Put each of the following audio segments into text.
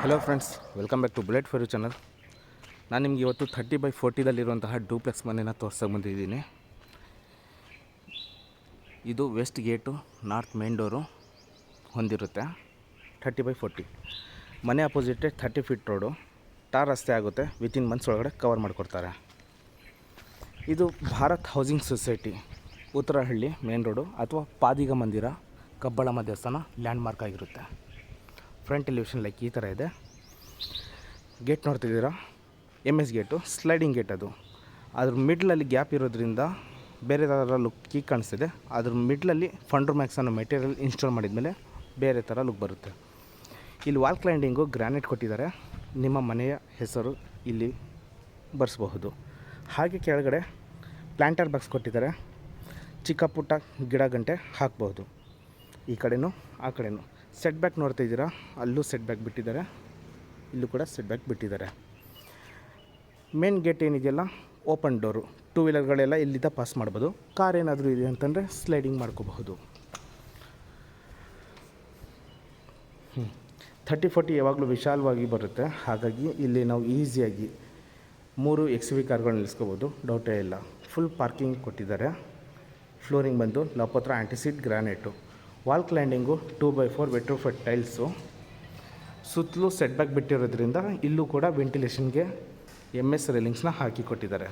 Hello friends, welcome back to bullet for you channel. ನಾನು ನಿಮಗೆ ಇವತ್ತು 30/40ದಲ್ಲಿರುವಂತಹ ಡೂಪ್ಲೆಕ್ಸ್ ಮನೆಯನ್ನು ತೋರಿಸೋಕೆ ಬಂದಿದ್ದೀನಿ. ಇದು west gate north main door ಹೊಂದಿರುತ್ತೆ. 30/40 ಮನೆ ಅಪೋಸಿಟೇ 30 ಫೀಟ್ ರೋಡು, ಟಾರ್ ರಸ್ತೆ ಆಗುತ್ತೆ. ವಿತಿನ್ ಮಂತ್ಸ್ ಒಳಗಡೆ ಕವರ್ ಮಾಡಿಕೊಡ್ತಾರೆ. ಇದು Bharat housing society, Uttarahalli main road ಅಥವಾ ಪಾದಿಗ ಮಂದಿರ ಕಬ್ಬಳಮ್ಮ ದೇವಸ್ಥಾನ ಲ್ಯಾಂಡ್ ಮಾರ್ಕ್ ಆಗಿರುತ್ತೆ. ಫ್ರಂಟ್ ಎಲಿವೇಷನ್ ಲೈಕ್ ಈ ಥರ ಇದೆ. ಗೇಟ್ ನೋಡ್ತಿದ್ದೀರಾ, MS ಗೇಟು, ಸ್ಲೈಡಿಂಗ್ ಗೇಟ್. ಅದ್ರ ಮಿಡ್ಲಲ್ಲಿ ಗ್ಯಾಪ್ ಇರೋದ್ರಿಂದ ಬೇರೆ ಥರ ಲುಕ್ ಕಾಣಿಸ್ತಿದೆ. ಅದ್ರ ಮಿಡ್ಲಲ್ಲಿ ಫಂಡರ್ ಮ್ಯಾಕ್ಸ್ ಅನ್ನೋ ಮೆಟೀರಿಯಲ್ ಇನ್ಸ್ಟಾಲ್ ಮಾಡಿದ್ಮೇಲೆ ಬೇರೆ ಥರ ಲುಕ್ ಬರುತ್ತೆ. ಇಲ್ಲಿ ವಾಲ್ ಕ್ಲೈಂಡಿಂಗು ಗ್ರಾನೈಟ್ ಕೊಟ್ಟಿದ್ದಾರೆ. ನಿಮ್ಮ ಮನೆಯ ಹೆಸರು ಇಲ್ಲಿ ಬರೆಸಬಹುದು. ಹಾಗೆ ಕೆಳಗಡೆ ಪ್ಲ್ಯಾಂಟರ್ ಬಾಕ್ಸ್ ಕೊಟ್ಟಿದ್ದಾರೆ. ಚಿಕ್ಕ ಪುಟ್ಟ ಗಿಡ ಗಂಟೆ ಹಾಕ್ಬೋದು. ಈ ಕಡೆನೂ ಆ ಕಡೆನೂ ಸೆಟ್ ಬ್ಯಾಕ್ ನೋಡ್ತಾಯಿದ್ದೀರಾ, ಅಲ್ಲೂ ಸೆಟ್ ಬ್ಯಾಕ್ ಬಿಟ್ಟಿದ್ದಾರೆ, ಇಲ್ಲೂ ಕೂಡ ಸೆಟ್ ಬ್ಯಾಕ್ ಬಿಟ್ಟಿದ್ದಾರೆ. ಮೇನ್ ಗೇಟ್ ಏನಿದೆಯಲ್ಲ ಓಪನ್ ಡೋರು, 2 ವೀಲರ್ಗಳೆಲ್ಲ ಇಲ್ಲಿಂದ ಪಾಸ್ ಮಾಡ್ಬೋದು. ಕಾರ್ ಏನಾದರೂ ಇದೆ ಅಂತಂದರೆ ಸ್ಲೈಡಿಂಗ್ ಮಾಡ್ಕೋಬಹುದು. 30/40 ಯಾವಾಗಲೂ ವಿಶಾಲವಾಗಿ ಬರುತ್ತೆ. ಹಾಗಾಗಿ ಇಲ್ಲಿ ನಾವು ಈಸಿಯಾಗಿ 3 XUV ಕಾರ್ಗಳನ್ನ ನಿಲ್ಲಿಸ್ಕೋಬೋದು, ಡೌಟೇ ಇಲ್ಲ. ಫುಲ್ ಪಾರ್ಕಿಂಗ್ ಕೊಟ್ಟಿದ್ದಾರೆ. ಫ್ಲೋರಿಂಗ್ ಬಂದು ಲಪೋತ್ರ antiskid granite. Wall cladding 2x4 vitrified tiles. ಸುತ್ತಲೂ ಸೆಟ್ ಬ್ಯಾಕ್ ಬಿಟ್ಟಿರೋದ್ರಿಂದ ಇಲ್ಲೂ ಕೂಡ ವೆಂಟಿಲೇಷನ್ಗೆ MS ರೇಲಿಂಗ್ಸ್ನ ಹಾಕಿ ಕೊಟ್ಟಿದ್ದಾರೆ.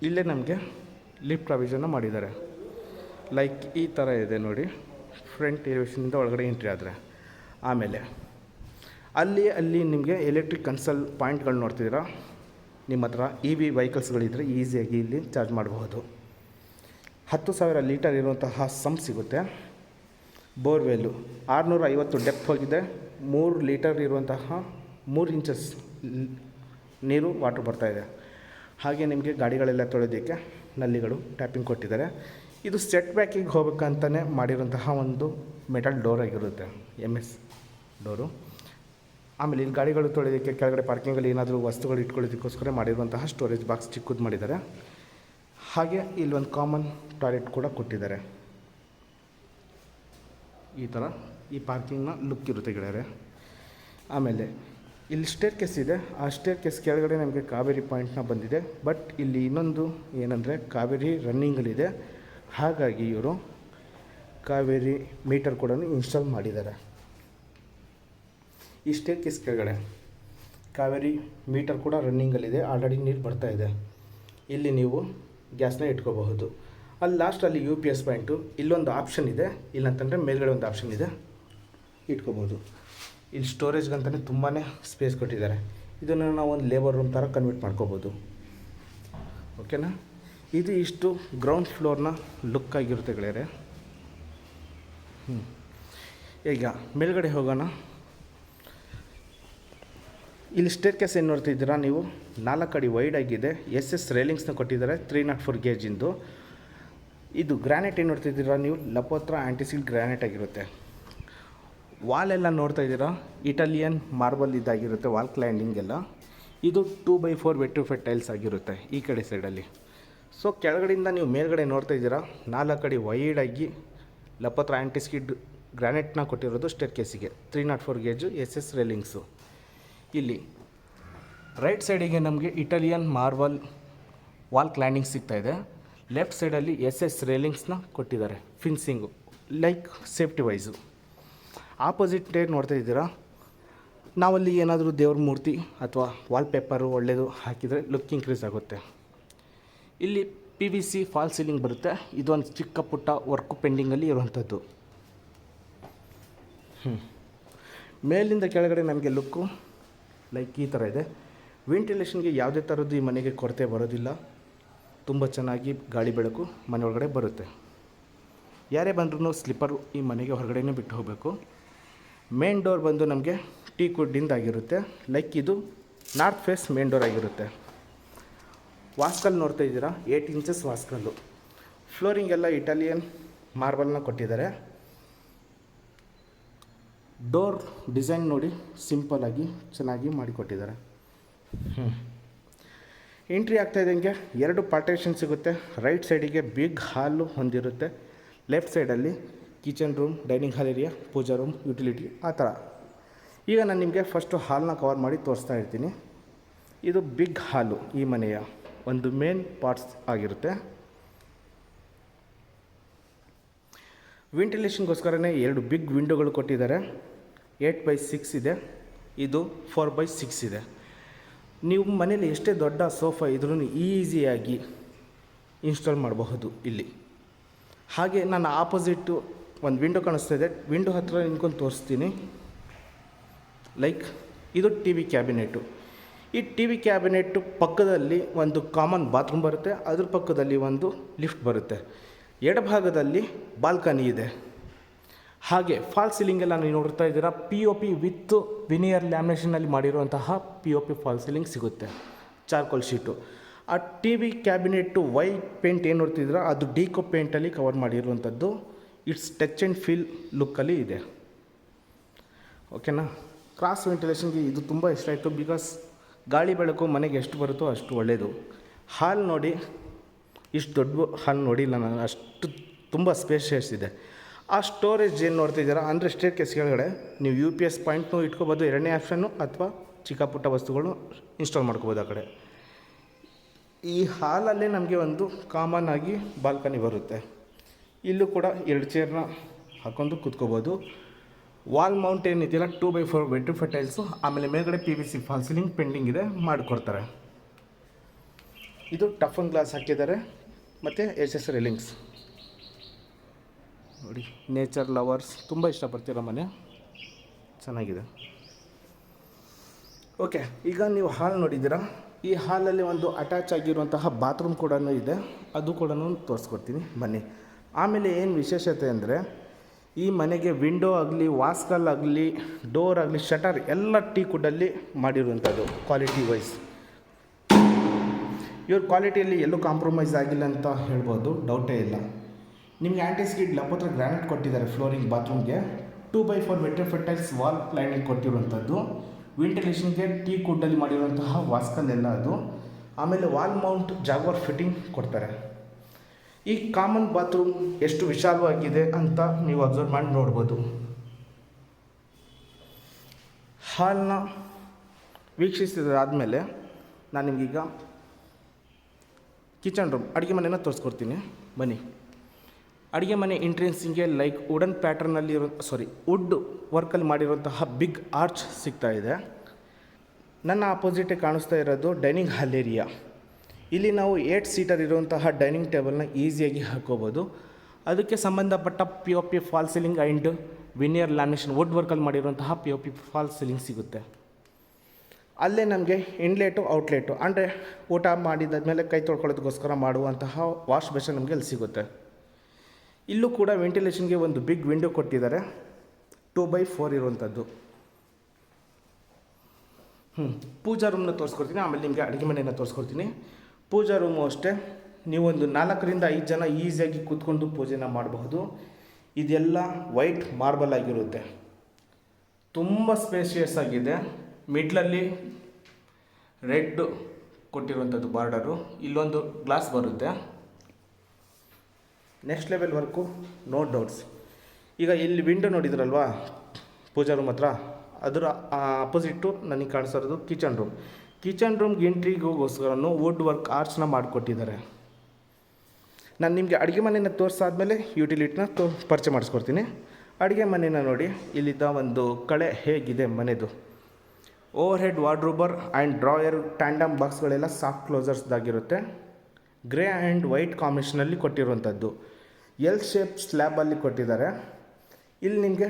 ಇಲ್ಲೇ ನಮಗೆ ಲಿಫ್ಟ್ ಪ್ರಾವಿಷನ್ನ ಮಾಡಿದ್ದಾರೆ. ಲೈಕ್ ಈ ಥರ ಇದೆ ನೋಡಿ, ಫ್ರಂಟ್ ಎಲಿವೇಷನಿಂದ ಒಳಗಡೆ ಎಂಟ್ರಿ ಆದರೆ. ಆಮೇಲೆ ಅಲ್ಲಿ ನಿಮಗೆ ಎಲೆಕ್ಟ್ರಿಕ್ ಕನ್ಸಲ್ ಪಾಯಿಂಟ್ಗಳು ನೋಡ್ತಿದ್ದೀರಾ. ನಿಮ್ಮ ಹತ್ರ EV ವೆಹಿಕಲ್ಸ್ಗಳಿದ್ದರೆ ಈಸಿಯಾಗಿ ಇಲ್ಲಿ ಚಾರ್ಜ್ ಮಾಡಬಹುದು. 10,000 ಲೀಟರ್ ಇರುವಂತಹ ಸಂಪ್ ಸಿಗುತ್ತೆ. ಬೋರ್ವೆಲ್ಲು 650 ಡೆಪ್ತ್ ಹೋಗಿದೆ. 3 ಲೀಟರ್ ಇರುವಂತಹ 3 ಇಂಚಸ್ ನೀರು ವಾಟ್ರ್ ಬರ್ತಾಯಿದೆ. ಹಾಗೆ ನಿಮಗೆ ಗಾಡಿಗಳೆಲ್ಲ ತೊಳೆಯೋದಕ್ಕೆ ನಲ್ಲಿಗಳು ಟ್ಯಾಪಿಂಗ್ ಕೊಟ್ಟಿದ್ದಾರೆ. ಇದು ಸೆಟ್ ಬ್ಯಾಕಿಗೆ ಹೋಗ್ಬೇಕಂತಲೇ ಮಾಡಿರುವಂತಹ ಒಂದು ಮೆಟಲ್ ಡೋರ್ ಆಗಿರುತ್ತೆ, MS ಡೋರು. ಆಮೇಲೆ ಇಲ್ಲಿ ಗಾಡಿಗಳು ತೊಳೆಯೋದಕ್ಕೆ ಕೆಳಗಡೆ ಪಾರ್ಕಿಂಗಲ್ಲಿ ಏನಾದರೂ ವಸ್ತುಗಳು ಇಟ್ಕೊಳ್ಳೋದಕ್ಕೋಸ್ಕರ ಮಾಡಿರುವಂತಹ ಸ್ಟೋರೇಜ್ ಬಾಕ್ಸ್ ಚಿಕ್ಕದು ಮಾಡಿದ್ದಾರೆ. ಹಾಗೆ ಇಲ್ಲೊಂದು ಕಾಮನ್ ಟಾಯ್ಲೆಟ್ ಕೂಡ ಕೊಟ್ಟಿದ್ದಾರೆ. ಈ ಥರ ಈ ಪಾರ್ಕಿಂಗ್ನ ಲುಕ್ ಇರುತ್ತೆ ಗೆಳೆಯರೆ. ಆಮೇಲೆ ಇಲ್ಲಿ ಸ್ಟೇರ್ ಕೇಸ್ ಇದೆ. ಆ ಸ್ಟೇರ್ ಕೇಸ್ ಕೆಳಗಡೆ ನಮಗೆ ಕಾವೇರಿ ಪಾಯಿಂಟ್ನ ಬಂದಿದೆ. ಬಟ್ ಇಲ್ಲಿ ಇನ್ನೊಂದು ಏನಂದರೆ ಕಾವೇರಿ ರನ್ನಿಂಗಲ್ಲಿದೆ. ಹಾಗಾಗಿ ಇವರು ಕಾವೇರಿ ಮೀಟರ್ ಕೂಡ ಇನ್ಸ್ಟಾಲ್ ಮಾಡಿದ್ದಾರೆ. ಈ ಸ್ಟೇರ್ ಕೇಸ್ ಕೆಳಗಡೆ ಕಾವೇರಿ ಮೀಟರ್ ಕೂಡ ರನ್ನಿಂಗಲ್ಲಿದೆ. ಆಲ್ರೆಡಿ ನೀರು ಬರ್ತಾಯಿದೆ. ಇಲ್ಲಿ ನೀವು ಗ್ಯಾಸ್ನ ಇಟ್ಕೋಬಹುದು. ಅಲ್ಲಿ ಲಾಸ್ಟಲ್ಲಿ UPS ಪಾಯಿಂಟು. ಇಲ್ಲೊಂದು ಆಪ್ಷನ್ ಇದೆ, ಇಲ್ಲಂತಂದರೆ ಮೇಲ್ಗಡೆ ಒಂದು ಆಪ್ಷನ್ ಇದೆ, ಇಟ್ಕೋಬೋದು. ಇಲ್ಲಿ ಸ್ಟೋರೇಜ್ಗಂತಲೇ ತುಂಬಾ ಸ್ಪೇಸ್ ಕೊಟ್ಟಿದ್ದಾರೆ. ಇದನ್ನು ನಾವು ಒಂದು ಲೇಬರ್ ರೂಮ್ ಥರ ಕನ್ವರ್ಟ್ ಮಾಡ್ಕೋಬೋದು. ಓಕೆನಾ? ಇದು ಇಷ್ಟು ಗ್ರೌಂಡ್ ಫ್ಲೋರ್ನ ಲುಕ್ ಆಗಿರುತ್ತೆ ಗೆಳೆಯರೆ. ಈಗ ಮೇಲ್ಗಡೆ ಹೋಗೋಣ. ಇಲ್ಲಿ ಸ್ಟೇರ್ ಕೇಸ್ ಏನು ನೋಡ್ತಿದ್ದೀರಾ ನೀವು, 4 ಅಡಿ ವೈಡ್ ಆಗಿದೆ. SS ರೇಲಿಂಗ್ಸ್ನ ಕೊಟ್ಟಿದ್ದಾರೆ, 304 ಗೇಜಿಂದು. ಇದು ಗ್ರಾನೈಟ್ ಏನು ನೋಡ್ತಿದ್ದೀರಾ ನೀವು, ಲಪೋತ್ರ ಆ್ಯಂಟಿಸಿಡ್ ಗ್ರಾನೈಟ್ ಆಗಿರುತ್ತೆ. ವಾಲೆಲ್ಲ ನೋಡ್ತಾ ಇದ್ದೀರಾ, ಇಟಾಲಿಯನ್ ಮಾರ್ಬಲ್ ಇದಾಗಿರುತ್ತೆ ವಾಲ್ ಕ್ಲೈಂಡಿಂಗ್ ಎಲ್ಲ. ಇದು 2x4 ವೆಟ್ರೋಫೈಟ್ ಟೈಲ್ಸ್ ಆಗಿರುತ್ತೆ ಈ ಕಡೆ ಸೈಡಲ್ಲಿ. ಸೊ ಕೆಳಗಡೆಯಿಂದ ನೀವು ಮೇಲ್ಗಡೆ ನೋಡ್ತಾ ಇದ್ದೀರಾ, 4 ಅಡಿ ವೈಡಾಗಿ ಲಪೋತ್ರ ಆ್ಯಂಟಿಸಿಡ್ ಗ್ರಾನೈಟ್ನ ಕೊಟ್ಟಿರೋದು ಸ್ಟೇರ್ ಕೇಸಿಗೆ. 304 gauge SS ರೇಲಿಂಗ್ಸು. ಇಲ್ಲಿ ರೈಟ್ ಸೈಡಿಗೆ ನಮಗೆ ಇಟಾಲಿಯನ್ ಮಾರ್ಬಲ್ ವಾಲ್ ಕ್ಲೈಂಡಿಂಗ್ ಸಿಗ್ತಾಯಿದೆ. ಲೆಫ್ಟ್ ಸೈಡಲ್ಲಿ SS ರೇಲಿಂಗ್ಸ್ನ ಕೊಟ್ಟಿದ್ದಾರೆ, fencing like safety wise. Opposite ಡೇ ನೋಡ್ತಾ ಇದ್ದೀರಾ, ನಾವಲ್ಲಿ ಏನಾದರೂ ದೇವ್ರ ಮೂರ್ತಿ ಅಥವಾ ವಾಲ್ಪೇಪರು ಒಳ್ಳೆಯದು ಹಾಕಿದರೆ ಲುಕ್ ಇನ್ಕ್ರೀಸ್ ಆಗುತ್ತೆ. ಇಲ್ಲಿ PVC ಫಾಲ್ ಸೀಲಿಂಗ್ ಬರುತ್ತೆ. ಇದೊಂದು ಚಿಕ್ಕ ಪುಟ್ಟ ವರ್ಕು ಪೆಂಡಿಂಗಲ್ಲಿ ಇರುವಂಥದ್ದು. ಮೇಲಿಂದ ಕೆಳಗಡೆ ನಮಗೆ ಲುಕ್ಕು ಲೈಕ್ ಈ ಥರ ಇದೆ. ವೆಂಟಿಲೇಷನ್ಗೆ ಯಾವುದೇ ಥರದ್ದು ಈ ಮನೆಗೆ ಕೊರತೆ ಬರೋದಿಲ್ಲ. ತುಂಬ ಚೆನ್ನಾಗಿ ಗಾಳಿ ಬೆಳಕು ಮನೆ ಒಳಗಡೆ ಬರುತ್ತೆ. ಯಾರೇ ಬಂದ್ರೂ ಸ್ಲಿಪ್ಪರು ಈ ಮನೆಗೆ ಹೊರಗಡೆನೇ ಬಿಟ್ಟು ಹೋಗಬೇಕು. ಮೇನ್ ಡೋರ್ ಬಂದು ನಮಗೆ ಟೀಕ್ ವುಡ್ಡಿಂದ ಆಗಿರುತ್ತೆ. ಲೈಕ್ ಇದು ನಾರ್ತ್ ಫೇಸ್ ಮೇನ್ ಡೋರ್ ಆಗಿರುತ್ತೆ. ವಾಸ್ಕಲ್ ನೋಡ್ತಾ ಇದ್ದೀರಾ, 8 ಇಂಚಸ್ ವಾಸ್ಕಲ್ಲು. ಫ್ಲೋರಿಂಗ್ ಎಲ್ಲ ಇಟಾಲಿಯನ್ ಮಾರ್ಬಲ್ನ ಕೊಟ್ಟಿದ್ದಾರೆ. ಡೋರ್ ಡಿಸೈನ್ ನೋಡಿ, ಸಿಂಪಲ್ಲಾಗಿ ಚೆನ್ನಾಗಿ ಮಾಡಿಕೊಟ್ಟಿದ್ದಾರೆ. ಎಂಟ್ರಿ ಆಗ್ತಾಯಿದ್ದಂಗೆ 2 ಪಾರ್ಟೇಷನ್ ಸಿಗುತ್ತೆ. ರೈಟ್ ಸೈಡಿಗೆ ಬಿಗ್ ಹಾಲು ಹೊಂದಿರುತ್ತೆ. ಲೆಫ್ಟ್ ಸೈಡಲ್ಲಿ kitchen room, dining hall area, pooja room, utility ಆ ಥರ. ಈಗ ನಾನು ನಿಮಗೆ ಫಸ್ಟು ಹಾಲ್ನ ಕವರ್ ಮಾಡಿ ತೋರಿಸ್ತಾ ಇರ್ತೀನಿ. ಇದು ಬಿಗ್ ಹಾಲು, ಈ ಮನೆಯ ಒಂದು ಮೇನ್ ಪಾರ್ಟ್ಸ್ ಆಗಿರುತ್ತೆ. ವೆಂಟಿಲೇಷನ್ಗೋಸ್ಕರನೇ 2 ಬಿಗ್ ವಿಂಡೋಗಳು ಕೊಟ್ಟಿದ್ದಾರೆ. 8x6 ಇದೆ, ಇದು 4x6 ಇದೆ. ನೀವು ಮನೇಲಿ ಎಷ್ಟೇ ದೊಡ್ಡ ಸೋಫಾ ಇದ್ರೂ ಈಸಿಯಾಗಿ ಇನ್ಸ್ಟಾಲ್ ಮಾಡಬಹುದು ಇಲ್ಲಿ. ಹಾಗೆ ನನ್ನ ಆಪೋಸಿಟ್ಟು ಒಂದು ವಿಂಡೋ ಕಾಣಿಸ್ತಾ ಇದೆ, ವಿಂಡೋ ಹತ್ರ ನಿಂತ್ಕೊಂಡು ತೋರಿಸ್ತೀನಿ. ಲೈಕ್ ಇದು ಟಿ ವಿ ಕ್ಯಾಬಿನೆಟ್ಟು. ಈ ಟಿ ವಿ ಕ್ಯಾಬಿನೆಟ್ಟು ಪಕ್ಕದಲ್ಲಿ ಒಂದು ಕಾಮನ್ ಬಾತ್ರೂಮ್ ಬರುತ್ತೆ, ಅದ್ರ ಪಕ್ಕದಲ್ಲಿ ಒಂದು ಲಿಫ್ಟ್ ಬರುತ್ತೆ. ಎಡಭಾಗದಲ್ಲಿ ಬಾಲ್ಕನಿ ಇದೆ. ಹಾಗೆ ಫಾಲ್ ಸೀಲಿಂಗ್ ಎಲ್ಲ ನೀವು ನೋಡ್ತಾ ಇದ್ದೀರಾ, POP ವಿತ್ ವಿನಿಯರ್ ಲ್ಯಾಮಿನೇಷನಲ್ಲಿ ಮಾಡಿರುವಂತಹ POP ಫಾಲ್ ಸೀಲಿಂಗ್ ಸಿಗುತ್ತೆ, ಚಾರ್ಕೋಲ್ ಶೀಟು. ಆ TV cabinet white paint ಏನು ನೋಡ್ತಿದ್ದೀರಾ ಅದು ಡಿಕೋ ಪೇಂಟಲ್ಲಿ ಕವರ್ ಮಾಡಿರುವಂಥದ್ದು. ಇಟ್ಸ್ ಟಚ್ ಆ್ಯಂಡ್ ಫೀಲ್ ಲುಕ್ಕಲ್ಲಿ ಇದೆ. ಓಕೆನಾ. ಕ್ರಾಸ್ ವೆಂಟಿಲೇಷನ್ಗೆ ಇದು ತುಂಬ ಇಷ್ಟ ಆಯಿತು, ಬಿಕಾಸ್ ಗಾಳಿ ಬೆಳಕು ಮನೆಗೆ ಎಷ್ಟು ಬರುತ್ತೋ ಅಷ್ಟು ಒಳ್ಳೆಯದು. ಹಾಲ್ ನೋಡಿ, ಇಷ್ಟು ದೊಡ್ಡ ಹಾಲ್ ನೋಡಿಲ್ಲ ನಾನು, ಅಷ್ಟು ತುಂಬ ಸ್ಪೇಷಿಯಸ್ ಇದೆ. ಆ ಸ್ಟೋರೇಜ್ ಏನು ನೋಡ್ತಿದ್ದೀರಾ ಅಂದರೆ ಸ್ಟೇರ್ ಕೇಸ್ ಕೆಳಗಡೆ ನೀವು UPS ಪಾಯಿಂಟ್ನೂ ಇಟ್ಕೋಬೋದು, 2ನೇ ಆಪ್ಷನ್ನು, ಅಥವಾ ಚಿಕ್ಕ ಪುಟ್ಟ ವಸ್ತುಗಳು ಇನ್ಸ್ಟಾಲ್ ಮಾಡ್ಕೋಬೋದು ಆ ಕಡೆ. ಈ ಹಾಲಲ್ಲೇ ನಮಗೆ ಒಂದು ಕಾಮನ್ ಆಗಿ ಬಾಲ್ಕನಿ ಬರುತ್ತೆ. ಇಲ್ಲೂ ಕೂಡ 2 ಚೇರ್ನ ಹಾಕೊಂಡು ಕೂತ್ಕೋಬೋದು. ವಾಲ್ ಮೌಂಟ್ ಏನಿದೆಯಲ್ಲ 2x4 ವೆಟ್ರಿಫೈಡ್ ಟೈಲ್ಸು, ಆಮೇಲೆ ಮೇಲ್ಗಡೆ PVC ಫಾಲ್ ಸೀಲಿಂಗ್ ಪೆಂಡಿಂಗ್ ಇದೆ, ಮಾಡಿಕೊಡ್ತಾರೆ. ಇದು ಟಫನ್ ಗ್ಲಾಸ್ ಹಾಕಿದ್ದಾರೆ ಮತ್ತು SS ರೇಲಿಂಗ್ಸ್ ನೋಡಿ. ನೇಚರ್ ಲವರ್ಸ್ ತುಂಬ ಇಷ್ಟಪಡ್ತೀರ ಮನೆ, ಚೆನ್ನಾಗಿದೆ. ಓಕೆ, ಈಗ ನೀವು ಹಾಲ್ ನೋಡಿದ್ದೀರಾ. ಈ ಹಾಲಲ್ಲಿ ಒಂದು ಅಟ್ಯಾಚ್ ಆಗಿರುವಂತಹ ಬಾತ್ರೂಮ್ ಕೂಡ ಇದೆ, ಅದು ಕೂಡ ತೋರಿಸ್ಕೊಡ್ತೀನಿ ಬನ್ನಿ. ಆಮೇಲೆ ಏನು ವಿಶೇಷತೆ ಅಂದರೆ ಈ ಮನೆಗೆ ವಿಂಡೋ ಆಗಲಿ, ವಾಸ್ಕಲ್ ಆಗಲಿ, ಡೋರ್ ಆಗಲಿ, ಶಟರ್ ಎಲ್ಲ ಟೀಕುಡ್ಡಲ್ಲಿ ಮಾಡಿರುವಂಥದ್ದು. ಕ್ವಾಲಿಟಿ ವೈಸ್ ಇವ್ರ ಕ್ವಾಲಿಟಿಯಲ್ಲಿ ಎಲ್ಲೂ ಕಾಂಪ್ರಮೈಸ್ ಆಗಿಲ್ಲ ಅಂತ ಹೇಳ್ಬೋದು, ಡೌಟೇ ಇಲ್ಲ. ನಿಮಗೆ ಆ್ಯಂಟಿಸ್ಕಿಡ್ ಲಪೋತ್ರ ಗ್ರಾನೈಟ್ ಕೊಟ್ಟಿದ್ದಾರೆ ಫ್ಲೋರಿಂಗ್ ಬಾತ್ರೂಮ್ಗೆ. 2x4 ವೆಟ್ರಿಫೈಡ್ ಟೈಲ್ಸ್ ವಾಲ್ ಪ್ಲೈನಿಂಗ್ ಕೊಟ್ಟಿರುವಂಥದ್ದು. ವೆಂಟಿಲೇಷನ್ಗೆ ಟೀಕುಡ್ಡಲ್ಲಿ ಮಾಡಿರುವಂತಹ ವಾಸ್ಕಲ್ ಎಲ್ಲ ಅದು. ಆಮೇಲೆ ವಾಲ್ ಮೌಂಟ್ ಜಾಗ್ವಾರ್ ಫಿಟ್ಟಿಂಗ್ ಕೊಡ್ತಾರೆ. ಈ ಕಾಮನ್ ಬಾತ್ರೂಮ್ ಎಷ್ಟು ವಿಶಾಲವಾಗಿದೆ ಅಂತ ನೀವು ಅಬ್ಸರ್ವ್ ಮಾಡಿ ನೋಡ್ಬೋದು. ಹಾಲ್ನ ವೀಕ್ಷಿಸಿದಾದಮೇಲೆ ನಾನು ನಿಮಗೀಗ ಕಿಚನ್ ರೂಮ್, ಅಡುಗೆ ಮನೆಯನ್ನು ತೋರಿಸ್ಕೊಡ್ತೀನಿ ಬನ್ನಿ. ಅಡುಗೆ ಮನೆ ಎಂಟ್ರೆನ್ಸಿಂಗೆ ಲೈಕ್ ವುಡನ್ ಪ್ಯಾಟರ್ನಲ್ಲಿ ವುಡ್ ವರ್ಕಲ್ಲಿ ಮಾಡಿರುವಂತಹ ಬಿಗ್ ಆರ್ಚ್ ಸಿಗ್ತಾ ಇದೆ. ನನ್ನ ಆಪೋಸಿಟೇ ಕಾಣಿಸ್ತಾ ಇರೋದು ಡೈನಿಂಗ್ ಹಾಲ್ ಏರಿಯಾ. ಇಲ್ಲಿ ನಾವು 8 ಸೀಟರ್ ಇರುವಂತಹ ಡೈನಿಂಗ್ ಟೇಬಲ್ನ ಈಸಿಯಾಗಿ ಹಾಕೋಬೋದು. ಅದಕ್ಕೆ ಸಂಬಂಧಪಟ್ಟ POP false ceiling and veneer lamination wood ವರ್ಕಲ್ಲಿ ಮಾಡಿರುವಂತಹ POP ಫಾಲ್ ಸೀಲಿಂಗ್ ಸಿಗುತ್ತೆ. ಅಲ್ಲೇ ನಮಗೆ ಇನ್ಲೆಟು ಔಟ್ಲೆಟು ಅಂದರೆ ಊಟ ಮಾಡಿದಾದ್ಮೇಲೆ ಕೈ ತೊಳ್ಕೊಳ್ಳೋದಕ್ಕೋಸ್ಕರ ಮಾಡುವಂತಹ ವಾಶ್ ಬೇಷನ್ ನಮಗೆ ಅಲ್ಲಿ ಸಿಗುತ್ತೆ. ಇಲ್ಲೂ ಕೂಡ ವೆಂಟಿಲೇಷನ್ಗೆ ಒಂದು ಬಿಗ್ ವಿಂಡೋ ಕೊಟ್ಟಿದ್ದಾರೆ, 2x4 ಇರುವಂಥದ್ದು. ಪೂಜಾ ರೂಮ್ನ ತೋರಿಸ್ಕೊಡ್ತೀನಿ, ಆಮೇಲೆ ನಿಮಗೆ ಅಡುಗೆ ಮನೆಯನ್ನು ತೋರಿಸ್ಕೊಡ್ತೀನಿ. ಪೂಜಾ ರೂಮು ಅಷ್ಟೇ, ನೀವೊಂದು 4 ರಿಂದ 5 ಜನ ಈಸಿಯಾಗಿ ಕೂತ್ಕೊಂಡು ಪೂಜೆನ ಮಾಡಬಹುದು. ಇದೆಲ್ಲ ವೈಟ್ ಮಾರ್ಬಲ್ ಆಗಿರುತ್ತೆ, ತುಂಬ ಸ್ಪೇಷಿಯಸ್ ಆಗಿದೆ. ಮಿಡ್ಲಲ್ಲಿ ರೆಡ್ ಕೊಟ್ಟಿರುವಂಥದ್ದು ಬಾರ್ಡರು, ಇಲ್ಲೊಂದು ಗ್ಲಾಸ್ ಬರುತ್ತೆ. Next level work, no doubts. ಈಗ ಇಲ್ಲಿ ವಿಂಡೋ ನೋಡಿದ್ರಲ್ವಾ ಪೂಜಾ ರೂಮ್ ಹತ್ರ, ಅದರ ಅಪೋಸಿಟ್ಟು ನನಗೆ ಕಾಣಿಸೋದು ಕಿಚನ್ ರೂಮ್. ಕಿಚನ್ ರೂಮ್ಗೆ ಎಂಟ್ರಿಗೋಸ್ಕರನೂ ವುಡ್ ವರ್ಕ್ ಆರ್ಚ್ನ ಮಾಡಿಕೊಟ್ಟಿದ್ದಾರೆ. ನಾನು ನಿಮಗೆ ಅಡುಗೆ ಮನೆಯನ್ನು ತೋರಿಸಾದ್ಮೇಲೆ ಯುಟಿಲಿಟಿನ ಪರಿಚಯ ಮಾಡಿಸ್ಕೊಡ್ತೀನಿ. ಅಡುಗೆ ಮನೆಯನ್ನು ನೋಡಿ, ಇಲ್ಲಿದ್ದ ಒಂದು ಕಳೆ ಹೇಗಿದೆ ಮನೆದು. Overhead wardrobe and drawer tandem ಬಾಕ್ಸ್ಗಳೆಲ್ಲ ಸಾಫ್ಟ್ ಕ್ಲೋಸರ್ಸ್ದಾಗಿರುತ್ತೆ. ಗ್ರೇ ಆ್ಯಂಡ್ ವೈಟ್ ಕಾಂಬಿನೇಷನಲ್ಲಿ ಕೊಟ್ಟಿರುವಂಥದ್ದು. L ಶೇಪ್ ಸ್ಲ್ಯಾಬಲ್ಲಿ ಕೊಟ್ಟಿದ್ದಾರೆ. ಇಲ್ಲಿ ನಿಮಗೆ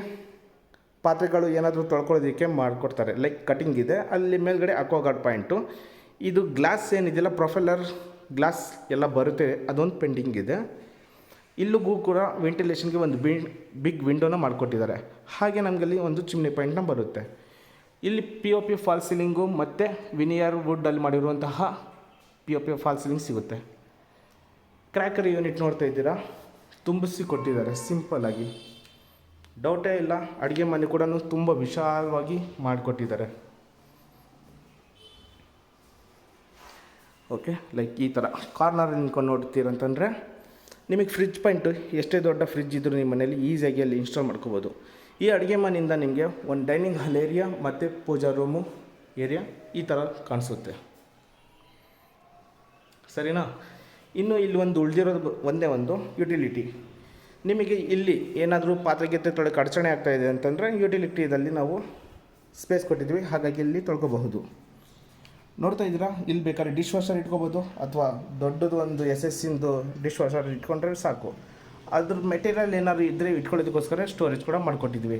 ಪಾತ್ರೆಗಳು ಏನಾದರೂ ತೊಳ್ಕೊಳ್ಳೋದಕ್ಕೆ ಮಾಡಿಕೊಡ್ತಾರೆ, ಲೈಕ್ ಕಟಿಂಗ್ ಇದೆ. ಅಲ್ಲಿ ಮೇಲ್ಗಡೆ ಅಕ್ವಾಗಾರ್ಡ್ ಪಾಯಿಂಟು. ಇದು ಗ್ಲಾಸ್ ಏನಿದೆಯಲ್ಲ, ಪ್ರೊಫೈಲರ್ ಗ್ಲಾಸ್ ಎಲ್ಲ ಬರುತ್ತೆ, ಅದೊಂದು ಪೆಂಡಿಂಗ್ ಇದೆ. ಇಲ್ಲಿಗೂ ಕೂಡ ವೆಂಟಿಲೇಷನ್ಗೆ ಒಂದು ಬಿಗ್ ವಿಂಡೋನ ಮಾಡಿಕೊಟ್ಟಿದ್ದಾರೆ. ಹಾಗೆ ನಮಗಲ್ಲಿ ಒಂದು ಚಿಮ್ನಿ ಪಾಯಿಂಟ್ನ ಬರುತ್ತೆ. ಇಲ್ಲಿ POP ಫಾಲ್ ಸೀಲಿಂಗು ಮತ್ತು ವಿನಿಯರ್ ವುಡ್ಡಲ್ಲಿ ಮಾಡಿರುವಂತಹ POP ಫಾಲ್ ಸೀಲಿಂಗ್ ಸಿಗುತ್ತೆ. ಕ್ರ್ಯಾಕರ್ ಯೂನಿಟ್ ನೋಡ್ತಾ ಇದ್ದೀರಾ, ತುಂಬಿಸಿ ಕೊಟ್ಟಿದ್ದಾರೆ ಸಿಂಪಲ್ಲಾಗಿ, ಡೌಟೇ ಇಲ್ಲ. ಅಡುಗೆ ಮನೆ ಕೂಡ ತುಂಬ ವಿಶಾಲವಾಗಿ ಮಾಡಿಕೊಟ್ಟಿದ್ದಾರೆ. ಓಕೆ, ಲೈಕ್ ಈ ಥರ ಕಾರ್ನರಲ್ಲಿ ನಿಂತ್ಕೊಂಡು ನೋಡ್ತೀರಂತಂದರೆ ನಿಮಗೆ ಫ್ರಿಜ್ ಪಾಯಿಂಟು, ಎಷ್ಟೇ ದೊಡ್ಡ ಫ್ರಿಜ್ ಇದ್ದರೂ ನಿಮ್ಮ ಮನೇಲಿ ಈಸಿಯಾಗಿ ಅಲ್ಲಿ ಇನ್ಸ್ಟಾಲ್ ಮಾಡ್ಕೋಬೋದು. ಈ ಅಡುಗೆ ಮನೆಯಿಂದ ನಿಮಗೆ ಒಂದು ಡೈನಿಂಗ್ ಹಾಲ್ ಏರಿಯಾ ಮತ್ತು ಪೂಜಾ ರೂಮು ಏರಿಯಾ ಈ ಥರ ಕಾಣಿಸುತ್ತೆ. ಸರಿನಾ? ಇನ್ನು ಇಲ್ಲಿ ಒಂದು ಉಳಿದಿರೋದು ಒಂದೇ ಒಂದು ಯುಟಿಲಿಟಿ. ನಿಮಗೆ ಇಲ್ಲಿ ಏನಾದರೂ ಪಾತ್ರೆ ತೊಳೆಗೆ ಅಡಚಣೆ ಆಗ್ತಾಯಿದೆ ಅಂತಂದರೆ ಯುಟಿಲಿಟಿದಲ್ಲಿ ನಾವು ಸ್ಪೇಸ್ ಕೊಟ್ಟಿದ್ವಿ, ಹಾಗಾಗಿ ಇಲ್ಲಿ ತೊಳ್ಕೊಬಹುದು. ನೋಡ್ತಾ ಇದ್ದೀರಾ, ಇಲ್ಲಿ ಬೇಕಾದ್ರೆ ಡಿಶ್ ವಾಷರ್ ಇಟ್ಕೋಬೋದು, ಅಥವಾ ದೊಡ್ಡದು ಒಂದು ಇಂದು ಡಿಶ್ ವಾಷರ್ ಇಟ್ಕೊಂಡ್ರೆ ಸಾಕು. ಅದ್ರ ಮೆಟೀರಿಯಲ್ ಏನಾದ್ರು ಇದ್ದರೆ ಇಟ್ಕೊಳ್ಳೋದಕ್ಕೋಸ್ಕರ ಸ್ಟೋರೇಜ್ ಕೂಡ ಮಾಡಿಕೊಟ್ಟಿದ್ವಿ.